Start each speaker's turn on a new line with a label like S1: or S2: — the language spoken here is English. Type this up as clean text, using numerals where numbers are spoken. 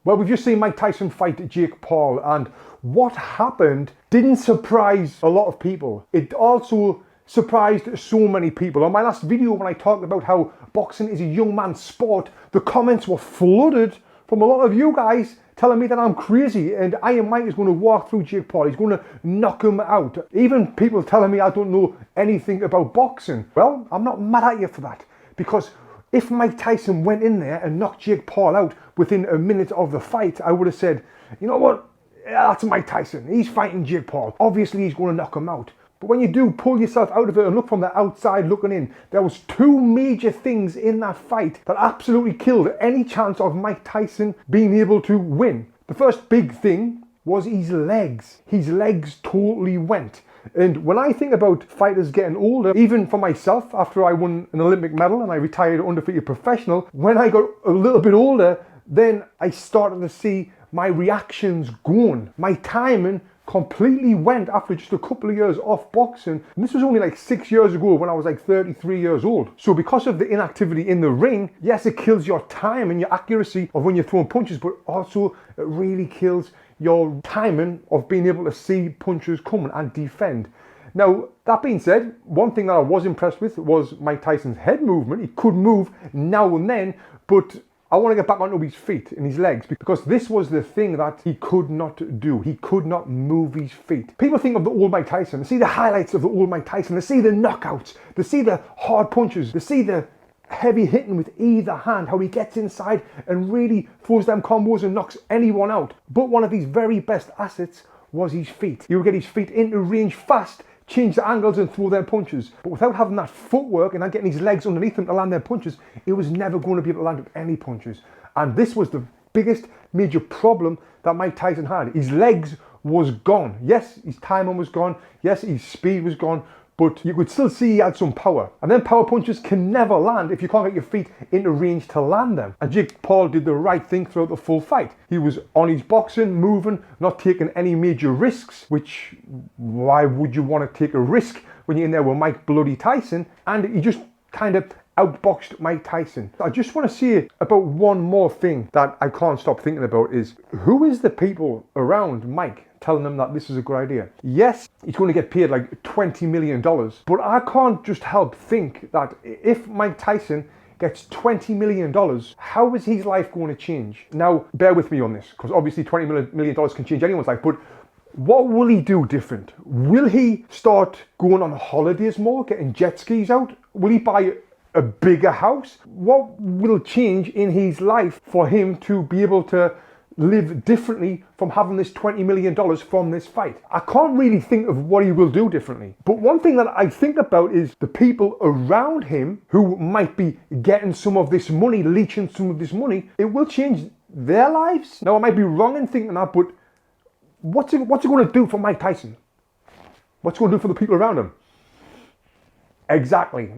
S1: Well, we've just seen Mike Tyson fight Jake Paul, and what happened didn't surprise a lot of people. It also surprised so many people. On my last video, when I talked about how boxing is a young man's sport, the comments were flooded from a lot of you guys telling me that I'm crazy and Iron Mike is going to walk through Jake Paul. He's going to knock him out. Even people telling me I don't know anything about boxing. Well, I'm not mad at you for that, because if Mike Tyson went in there and knocked Jake Paul out within a minute of the fight, I would have said, you know what? Yeah, that's Mike Tyson. He's fighting Jake Paul. Obviously, he's going to knock him out. But when you do pull yourself out of it and look from the outside looking in, there was two major things in that fight that absolutely killed any chance of Mike Tyson being able to win. The first big thing was his legs. His legs totally went. And when I think about fighters getting older, even for myself, after I won an Olympic medal and I retired undefeated professional, when I got a little bit older, then I started to see my reactions gone. My timing completely went after just a couple of years off boxing. And this was only like 6 years ago when I was like 33 years old. So because of the inactivity in the ring, yes, it kills your time and your accuracy of when you're throwing punches, but also it really kills your timing of being able to see punches coming and defend. Now, that being said, one thing that I was impressed with was Mike Tyson's head movement. He could move now and then, but I want to get back onto his feet and his legs, because this was the thing that he could not do. He could not move his feet. People think of the old Mike Tyson. They see the highlights of the old Mike Tyson. They see the knockouts. They see the hard punches. They see the heavy hitting with either hand, how he gets inside and really throws them combos and knocks anyone out. But one of his very best assets was his feet. He would get his feet into range fast, change the angles and throw their punches. But without having that footwork and then getting his legs underneath him to land their punches, he was never going to be able to land any punches. And this was the biggest major problem that Mike Tyson had. His legs was gone. Yes, his timing was gone. Yes, his speed was gone. But you could still see he had some power. And then power punches can never land if you can't get your feet into range to land them. And Jake Paul did the right thing throughout the full fight. He was on his boxing, moving, not taking any major risks, which, why would you want to take a risk when you're in there with Mike Bloody Tyson? And he just kind of outboxed Mike Tyson. I just want to say about one more thing that I can't stop thinking about is, who is the people around Mike telling him that this is a good idea? Yes, he's going to get paid like $20 million, but I can't just help think that if Mike Tyson gets $20 million, how is his life going to change? Now, bear with me on this, because obviously $20 million can change anyone's life, but what will he do different? Will he start going on holidays more, getting jet skis out? Will he buy a bigger house? What will change in his life for him to be able to live differently from having this $20 million from this fight? I can't really think of what he will do differently. But one thing that I think about is the people around him who might be getting some of this money, leeching some of this money. It will change their lives. Now, I might be wrong in thinking that, but what's it going to do for Mike Tyson? What's it going to do for the people around him? Exactly.